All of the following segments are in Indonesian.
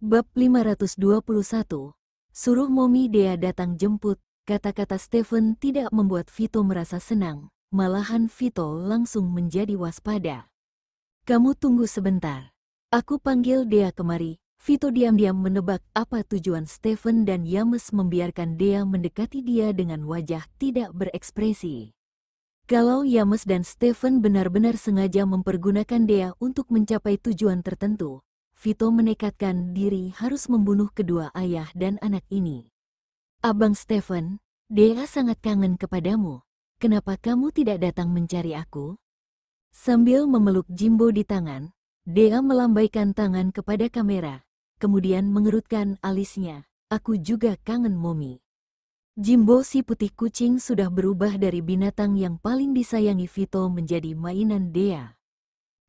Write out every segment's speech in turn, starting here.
Bab 521. Suruh Momi Dea datang jemput. Kata-kata Stephen tidak membuat Vito merasa senang, malahan Vito langsung menjadi waspada. Kamu tunggu sebentar. Aku panggil Dea kemari. Vito diam-diam menebak apa tujuan Stephen dan Yames membiarkan Dea mendekati dia dengan wajah tidak berekspresi. Kalau Yames dan Stephen benar-benar sengaja mempergunakan Dea untuk mencapai tujuan tertentu, Vito menekadkan diri harus membunuh kedua ayah dan anak ini. Abang Stephen, Dea sangat kangen kepadamu. Kenapa kamu tidak datang mencari aku? Sambil memeluk Jimbo di tangan, Dea melambaikan tangan kepada kamera, kemudian mengerutkan alisnya. Aku juga kangen Momi. Jimbo si putih kucing sudah berubah dari binatang yang paling disayangi Vito menjadi mainan Dea.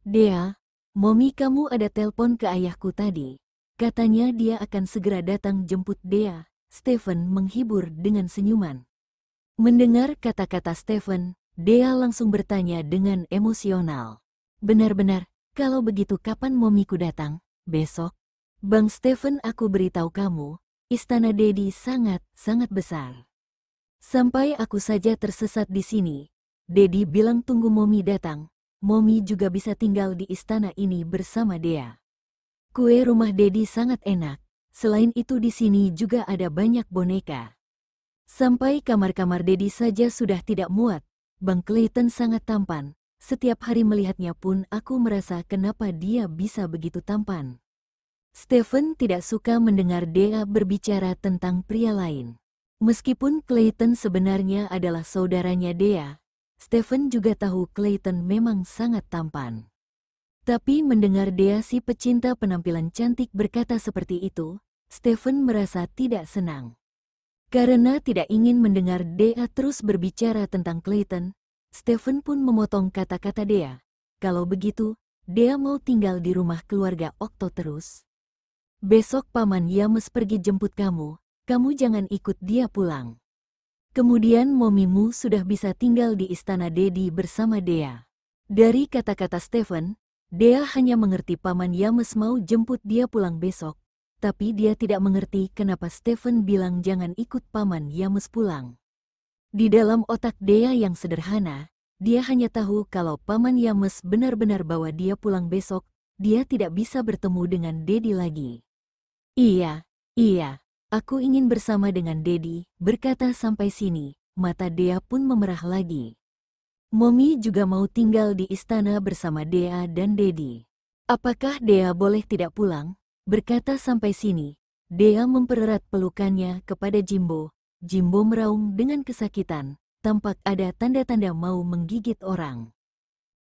Dea, Momi kamu ada telepon ke ayahku tadi. Katanya dia akan segera datang jemput Dea. Stephen menghibur dengan senyuman. Mendengar kata-kata Stephen, Dea langsung bertanya dengan emosional. Benar-benar, kalau begitu kapan Momiku datang? Besok? Bang Stephen, aku beritahu kamu, istana Dedi sangat besar. Sampai aku saja tersesat di sini. Dedi bilang tunggu Momi datang. Momi juga bisa tinggal di istana ini bersama Dea. Kue rumah Dedi sangat enak. Selain itu di sini juga ada banyak boneka. Sampai kamar-kamar Dedi saja sudah tidak muat. Bang Clayton sangat tampan. Setiap hari melihatnya pun aku merasa kenapa dia bisa begitu tampan. Stephen tidak suka mendengar Dea berbicara tentang pria lain. Meskipun Clayton sebenarnya adalah saudaranya Dea, Stephen juga tahu Clayton memang sangat tampan. Tapi mendengar Dea si pecinta penampilan cantik berkata seperti itu, Stephen merasa tidak senang. Karena tidak ingin mendengar Dea terus berbicara tentang Clayton, Stephen pun memotong kata-kata Dea. Kalau begitu, Dea mau tinggal di rumah keluarga Okto terus. Besok Paman Yames pergi jemput kamu jangan ikut dia pulang. Kemudian Momimu sudah bisa tinggal di istana Dedi bersama Dea. Dari kata-kata Stephen, Dea hanya mengerti Paman Yames mau jemput dia pulang besok, tapi dia tidak mengerti kenapa Stephen bilang jangan ikut Paman Yames pulang. Di dalam otak Dea yang sederhana, dia hanya tahu kalau Paman Yames benar-benar bawa dia pulang besok, dia tidak bisa bertemu dengan Dedi lagi. Iya, aku ingin bersama dengan Dedi, berkata sampai sini, mata Dea pun memerah lagi. Momi juga mau tinggal di istana bersama Dea dan Dedi. Apakah Dea boleh tidak pulang? Berkata sampai sini, Dea mempererat pelukannya kepada Jimbo. Jimbo meraung dengan kesakitan, tampak ada tanda-tanda mau menggigit orang.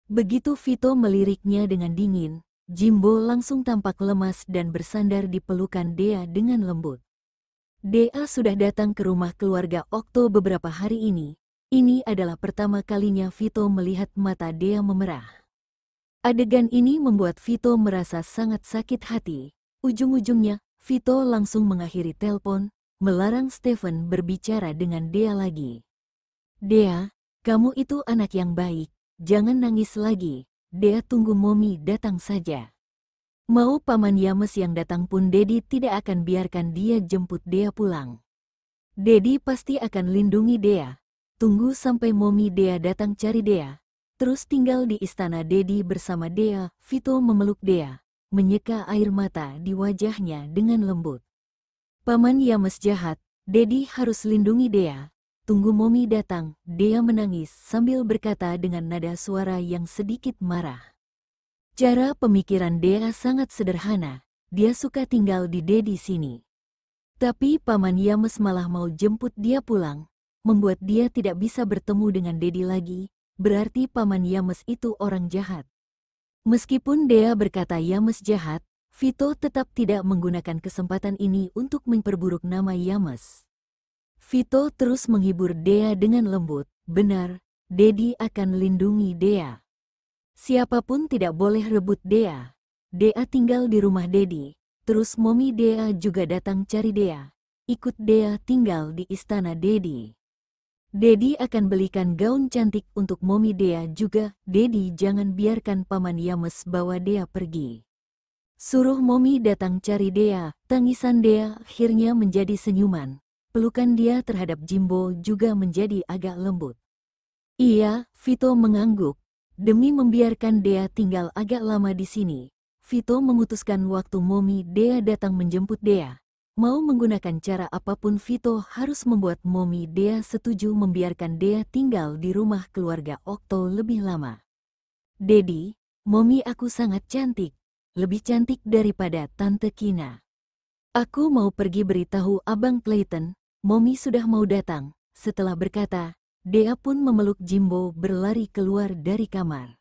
Begitu Vito meliriknya dengan dingin, Jimbo langsung tampak lemas dan bersandar di pelukan Dea dengan lembut. Dea sudah datang ke rumah keluarga Okto beberapa hari ini. Ini adalah pertama kalinya Vito melihat mata Dea memerah. Adegan ini membuat Vito merasa sangat sakit hati. Ujung-ujungnya, Vito langsung mengakhiri telepon, melarang Stephen berbicara dengan Dea lagi. Dea, kamu itu anak yang baik, jangan nangis lagi. Dea tunggu Momi datang saja. Mau Paman Yames yang datang pun Dedi tidak akan biarkan dia jemput Dea pulang. Dedi pasti akan lindungi Dea. Tunggu sampai Momi Dea datang cari Dea. Terus tinggal di istana Dedi bersama Dea. Vito memeluk Dea, menyeka air mata di wajahnya dengan lembut. Paman Yames jahat, Dedi harus lindungi Dea. Tunggu Momi datang, Dea menangis sambil berkata dengan nada suara yang sedikit marah. Cara pemikiran Dea sangat sederhana, dia suka tinggal di Dedi sini. Tapi Paman Yames malah mau jemput dia pulang, membuat dia tidak bisa bertemu dengan Dedi lagi, berarti Paman Yames itu orang jahat. Meskipun Dea berkata Yames jahat, Vito tetap tidak menggunakan kesempatan ini untuk memperburuk nama Yames. Vito terus menghibur Dea dengan lembut, benar, Dedi akan lindungi Dea. Siapapun tidak boleh rebut Dea. Dea tinggal di rumah Dedi. Terus Momi Dea juga datang cari Dea. Ikut Dea tinggal di istana Dedi. Dedi akan belikan gaun cantik untuk Momi Dea juga. Dedi jangan biarkan Paman Yames bawa Dea pergi. Suruh Mommy datang cari Dea. Tangisan Dea akhirnya menjadi senyuman. Pelukan dia terhadap Jimbo juga menjadi agak lembut. Iya, Vito mengangguk. Demi membiarkan Dea tinggal agak lama di sini, Vito memutuskan waktu Mommy Dea datang menjemput Dea. Mau menggunakan cara apapun, Vito harus membuat Mommy Dea setuju membiarkan Dea tinggal di rumah keluarga Okto lebih lama. Dedi, Mommy aku sangat cantik. Lebih cantik daripada Tante Kina. Aku mau pergi beritahu Abang Clayton, Mommy sudah mau datang. Setelah berkata, Dea pun memeluk Jimbo berlari keluar dari kamar.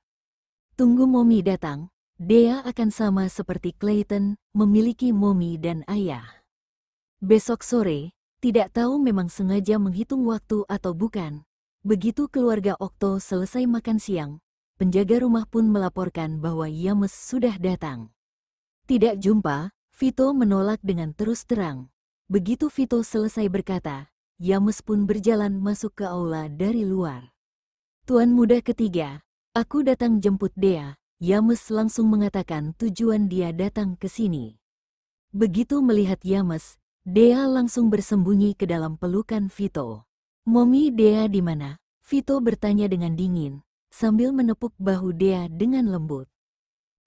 Tunggu Mommy datang, Dea akan sama seperti Clayton, memiliki Mommy dan ayah. Besok sore, tidak tahu memang sengaja menghitung waktu atau bukan. Begitu keluarga Okto selesai makan siang, penjaga rumah pun melaporkan bahwa Yames sudah datang. Tidak jumpa, Vito menolak dengan terus terang. Begitu Vito selesai berkata, Yames pun berjalan masuk ke aula dari luar. Tuan muda ketiga, aku datang jemput Dea. Yames langsung mengatakan tujuan dia datang ke sini. Begitu melihat Yames, Dea langsung bersembunyi ke dalam pelukan Vito. Mommy Dea di mana? Vito bertanya dengan dingin, sambil menepuk bahu Dea dengan lembut.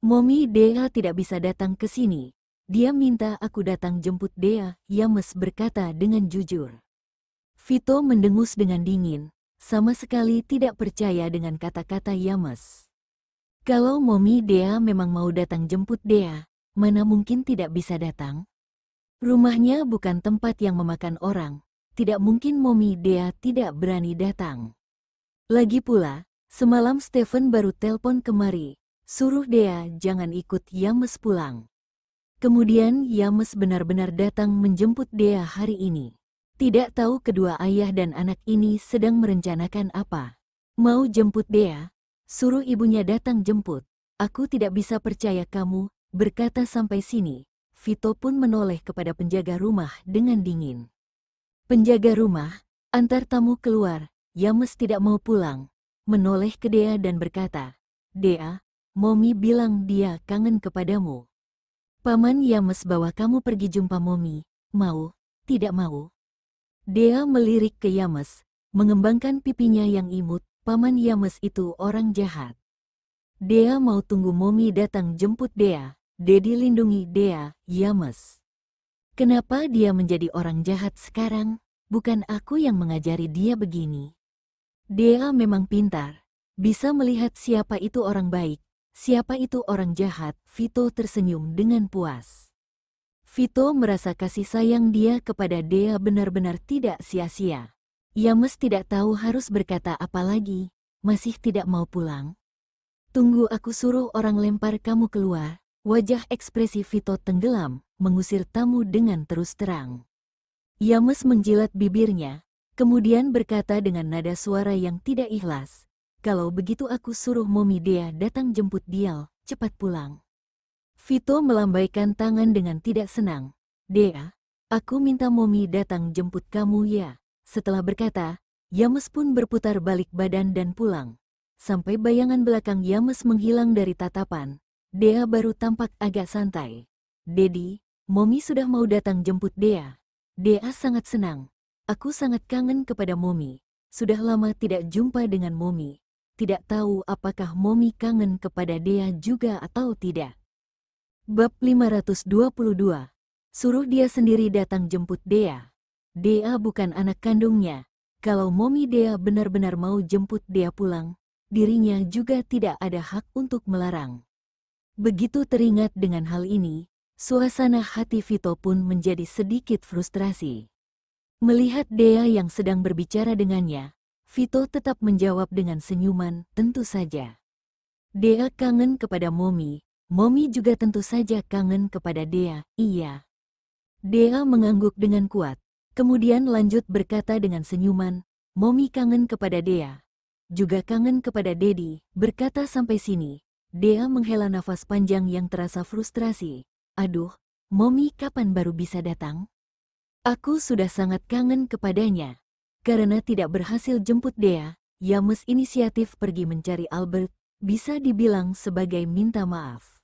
Mommy Dea tidak bisa datang ke sini. Dia minta aku datang jemput Dea, Yames berkata dengan jujur. Vito mendengus dengan dingin, sama sekali tidak percaya dengan kata-kata Yames. Kalau Mommy Dea memang mau datang jemput Dea, mana mungkin tidak bisa datang? Rumahnya bukan tempat yang memakan orang, tidak mungkin Mommy Dea tidak berani datang. Lagi pula, semalam Stephen baru telepon kemari. Suruh Dea jangan ikut Yames pulang. Kemudian Yames benar-benar datang menjemput Dea hari ini. Tidak tahu kedua ayah dan anak ini sedang merencanakan apa. Mau jemput Dea? Suruh ibunya datang jemput. Aku tidak bisa percaya kamu, berkata sampai sini. Vito pun menoleh kepada penjaga rumah dengan dingin. Penjaga rumah, antar tamu keluar. Yames tidak mau pulang. Menoleh ke Dea dan berkata, Dea, Mommy bilang dia kangen kepadamu. Paman Yames bawa kamu pergi jumpa Mommy. Mau, tidak mau? Dea melirik ke Yames, mengembangkan pipinya yang imut. Paman Yames itu orang jahat. Dea mau tunggu Mommy datang jemput Dea. Dedi lindungi Dea, Yames. Kenapa dia menjadi orang jahat sekarang? Bukan aku yang mengajari dia begini. Dea memang pintar. Bisa melihat siapa itu orang baik. Siapa itu orang jahat? Vito tersenyum dengan puas. Vito merasa kasih sayang dia kepada Dea benar-benar tidak sia-sia. Yames tidak tahu harus berkata apa lagi, masih tidak mau pulang. Tunggu aku suruh orang lempar kamu keluar. Wajah ekspresi Vito tenggelam, mengusir tamu dengan terus terang. Yames menjilat bibirnya, kemudian berkata dengan nada suara yang tidak ikhlas. Kalau begitu aku suruh Mommy Dea datang jemput dia, cepat pulang. Vito melambaikan tangan dengan tidak senang. Dea, aku minta Mommy datang jemput kamu ya. Setelah berkata, Yames pun berputar balik badan dan pulang. Sampai bayangan belakang Yames menghilang dari tatapan, Dea baru tampak agak santai. Dedi, Mommy sudah mau datang jemput Dea. Dea sangat senang. Aku sangat kangen kepada Mommy. Sudah lama tidak jumpa dengan Mommy. Tidak tahu apakah Mommy kangen kepada Dea juga atau tidak. Bab 522. Suruh dia sendiri datang jemput Dea. Dea bukan anak kandungnya. Kalau Mommy Dea benar-benar mau jemput Dea pulang, dirinya juga tidak ada hak untuk melarang. Begitu teringat dengan hal ini, suasana hati Vito pun menjadi sedikit frustrasi. Melihat Dea yang sedang berbicara dengannya, Vito tetap menjawab dengan senyuman, tentu saja. Dea kangen kepada Mommy, Mommy juga tentu saja kangen kepada Dea, iya. Dea mengangguk dengan kuat, kemudian lanjut berkata dengan senyuman, Mommy kangen kepada Dea. Juga kangen kepada Dedi, berkata sampai sini. Dea menghela nafas panjang yang terasa frustrasi. Aduh, Mommy kapan baru bisa datang? Aku sudah sangat kangen kepadanya. Karena tidak berhasil jemput Dea, Yames inisiatif pergi mencari Albert, bisa dibilang sebagai minta maaf.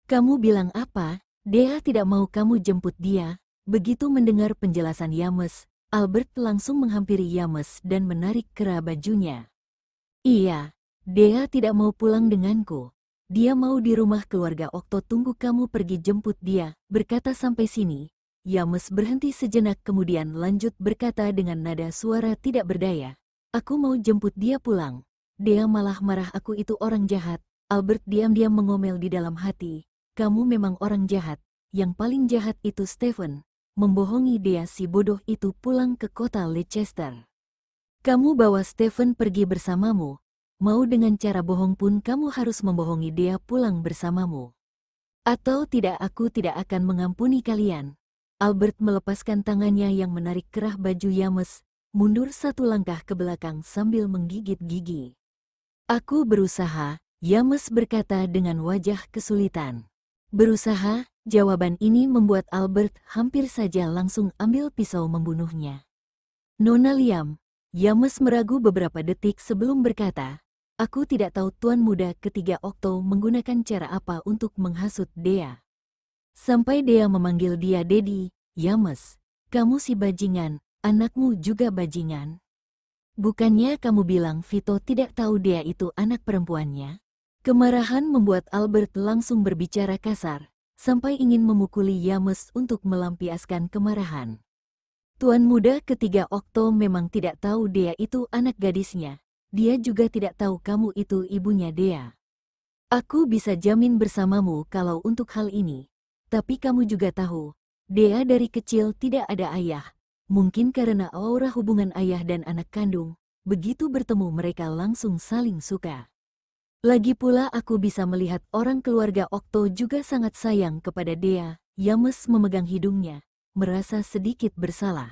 Kamu bilang apa? Dea tidak mau kamu jemput dia. Begitu mendengar penjelasan Yames, Albert langsung menghampiri Yames dan menarik kera bajunya. Iya, Dea tidak mau pulang denganku. Dia mau di rumah keluarga Okto tunggu kamu pergi jemput dia. Berkata sampai sini, Yames berhenti sejenak kemudian lanjut berkata dengan nada suara tidak berdaya. Aku mau jemput dia pulang. Dea malah marah aku itu orang jahat. Albert diam-diam mengomel di dalam hati. Kamu memang orang jahat. Yang paling jahat itu Stephen. Membohongi Dea si bodoh itu pulang ke kota Leicester. Kamu bawa Stephen pergi bersamamu. Mau dengan cara bohong pun kamu harus membohongi dia pulang bersamamu. Atau tidak aku tidak akan mengampuni kalian. Albert melepaskan tangannya yang menarik kerah baju Yames, mundur satu langkah ke belakang sambil menggigit gigi. Aku berusaha, Yames berkata dengan wajah kesulitan. Berusaha, jawaban ini membuat Albert hampir saja langsung ambil pisau membunuhnya. Nona Liam, Yames meragu beberapa detik sebelum berkata, aku tidak tahu Tuan Muda ketiga Okto menggunakan cara apa untuk menghasut Dea. Sampai Dea memanggil dia Dedi, Yames, kamu si bajingan, anakmu juga bajingan. Bukannya kamu bilang Vito tidak tahu Dea itu anak perempuannya? Kemarahan membuat Albert langsung berbicara kasar, sampai ingin memukuli Yames untuk melampiaskan kemarahan. Tuan Muda ketiga Okto memang tidak tahu Dea itu anak gadisnya. Dia juga tidak tahu kamu itu ibunya Dea. Aku bisa jamin bersamamu kalau untuk hal ini. Tapi kamu juga tahu, Dea dari kecil tidak ada ayah. Mungkin karena aura hubungan ayah dan anak kandung, begitu bertemu mereka langsung saling suka. Lagi pula aku bisa melihat orang keluarga Okto juga sangat sayang kepada Dea. Yames memegang hidungnya, merasa sedikit bersalah.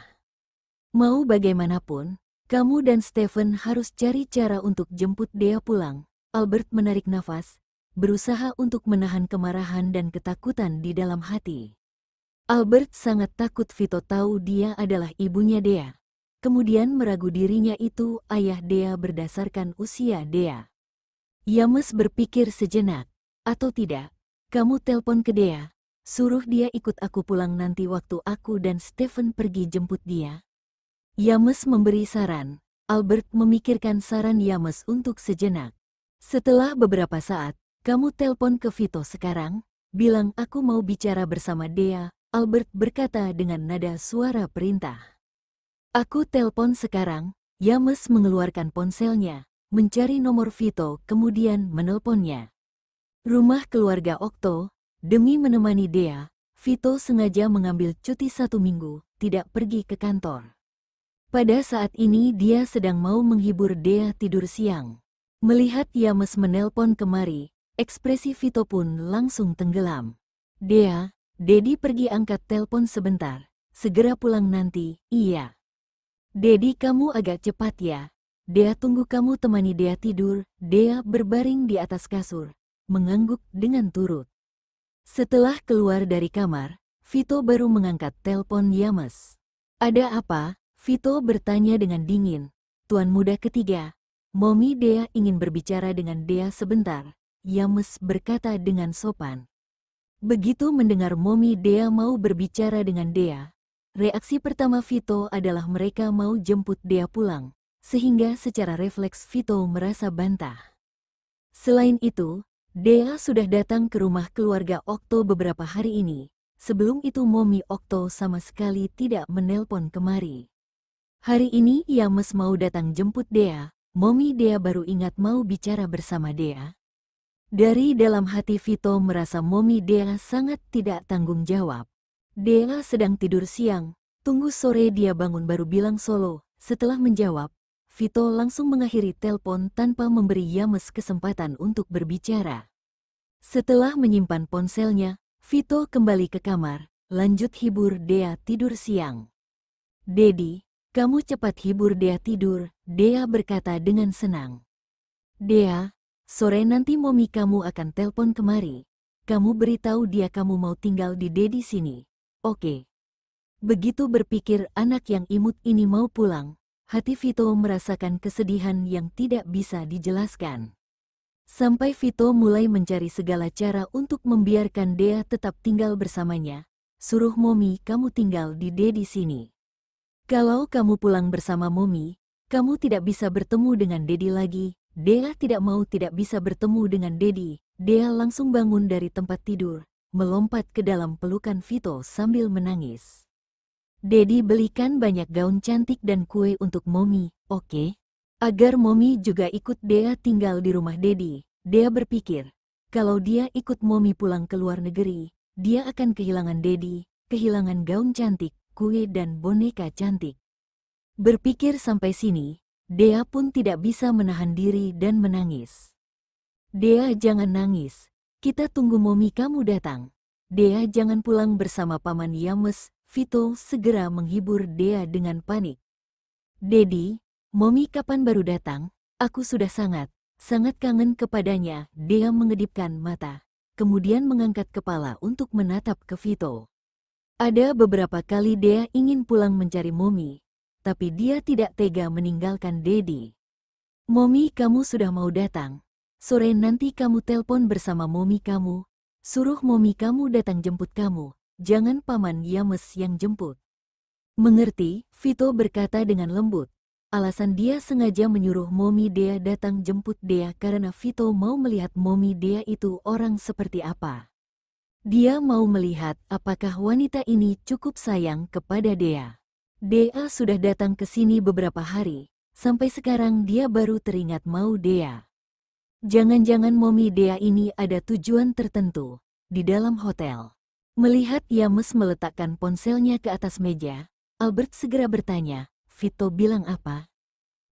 Mau bagaimanapun, kamu dan Stephen harus cari cara untuk jemput Dea pulang. Albert menarik nafas, berusaha untuk menahan kemarahan dan ketakutan di dalam hati. Albert sangat takut Vito tahu dia adalah ibunya Dea. Kemudian meragu dirinya itu ayah Dea berdasarkan usia Dea. Yames berpikir sejenak, atau tidak, kamu telpon ke Dea, suruh dia ikut aku pulang nanti waktu aku dan Stephen pergi jemput dia. Yames memberi saran. Albert memikirkan saran Yames untuk sejenak. Setelah beberapa saat, kamu telpon ke Vito sekarang, bilang aku mau bicara bersama Dea, Albert berkata dengan nada suara perintah. Aku telpon sekarang, Yames mengeluarkan ponselnya, mencari nomor Vito kemudian menelponnya. Rumah keluarga Okto, demi menemani Dea, Vito sengaja mengambil cuti 1 minggu, tidak pergi ke kantor. Pada saat ini dia sedang mau menghibur Dea tidur siang. Melihat Yames menelpon kemari, ekspresi Vito pun langsung tenggelam. Dea, Dedi pergi angkat telpon sebentar, segera pulang nanti, iya. Dedi kamu agak cepat ya. Dea tunggu kamu temani Dea tidur. Dea berbaring di atas kasur, mengangguk dengan turut. Setelah keluar dari kamar, Vito baru mengangkat telpon Yames. Ada apa? Vito bertanya dengan dingin. Tuan Muda ketiga, Momi Dea ingin berbicara dengan Dea sebentar. Yames berkata dengan sopan. Begitu mendengar Momi Dea mau berbicara dengan Dea, reaksi pertama Vito adalah mereka mau jemput Dea pulang. Sehingga secara refleks Vito merasa bantah. Selain itu, Dea sudah datang ke rumah keluarga Okto beberapa hari ini. Sebelum itu Momi Okto sama sekali tidak menelpon kemari. Hari ini Yames mau datang jemput Dea, Momi Dea baru ingat mau bicara bersama Dea. Dari dalam hati Vito merasa Momi Dea sangat tidak tanggung jawab. Dea sedang tidur siang, tunggu sore dia bangun baru bilang solo. Setelah menjawab, Vito langsung mengakhiri telepon tanpa memberi Yames kesempatan untuk berbicara. Setelah menyimpan ponselnya, Vito kembali ke kamar, lanjut hibur Dea tidur siang. Dedi, kamu cepat hibur Dea tidur, Dea berkata dengan senang. Dea, sore nanti Momi kamu akan telpon kemari. Kamu beritahu dia kamu mau tinggal di Dedi sini. Oke. Begitu berpikir anak yang imut ini mau pulang, hati Vito merasakan kesedihan yang tidak bisa dijelaskan. Sampai Vito mulai mencari segala cara untuk membiarkan Dea tetap tinggal bersamanya. Suruh Momi kamu tinggal di Dedi sini. Kalau kamu pulang bersama Momi, kamu tidak bisa bertemu dengan Dedi lagi. Dea tidak mau tidak bisa bertemu dengan Dedi. Dea langsung bangun dari tempat tidur, melompat ke dalam pelukan Vito sambil menangis. Dedi belikan banyak gaun cantik dan kue untuk Momi, oke? Agar Momi juga ikut Dea tinggal di rumah Dedi. Dea berpikir, kalau dia ikut Momi pulang ke luar negeri, dia akan kehilangan Dedi, kehilangan gaun cantik, kue dan boneka cantik. Berpikir sampai sini, Dea pun tidak bisa menahan diri dan menangis. Dea jangan nangis, kita tunggu Momi kamu datang. Dea jangan pulang bersama Paman Yames. Vito segera menghibur Dea dengan panik. Dedi, Momi kapan baru datang? Aku sudah sangat kangen kepadanya. Dea mengedipkan mata, kemudian mengangkat kepala untuk menatap ke Vito. Ada beberapa kali Dea ingin pulang mencari Momi, tapi dia tidak tega meninggalkan Dedi. Momi kamu sudah mau datang. Sore nanti kamu telpon bersama Momi kamu. Suruh Momi kamu datang jemput kamu. Jangan Paman Yames yang jemput. Mengerti, Vito berkata dengan lembut. Alasan dia sengaja menyuruh Momi Dea datang jemput Dea karena Vito mau melihat Momi Dea itu orang seperti apa. Dia mau melihat apakah wanita ini cukup sayang kepada Dea. Dea sudah datang ke sini beberapa hari, sampai sekarang dia baru teringat mau Dea. Jangan-jangan Momi Dea ini ada tujuan tertentu di dalam hotel. Melihat Yames meletakkan ponselnya ke atas meja, Albert segera bertanya, Vito bilang apa?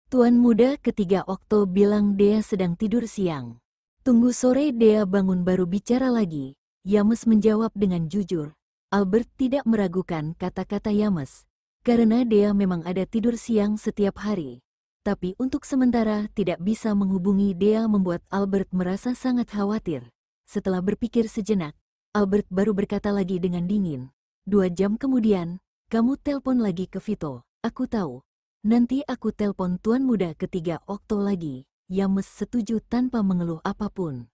Tuan muda ketiga Okto bilang Dea sedang tidur siang. Tunggu sore Dea bangun baru bicara lagi. Yames menjawab dengan jujur. Albert tidak meragukan kata-kata Yames, karena Dea memang ada tidur siang setiap hari. Tapi untuk sementara tidak bisa menghubungi Dea membuat Albert merasa sangat khawatir. Setelah berpikir sejenak, Albert baru berkata lagi dengan dingin. 2 jam kemudian, kamu telpon lagi ke Vito. Aku tahu. Nanti aku telpon tuan muda ketiga Okto lagi. Yames setuju tanpa mengeluh apapun.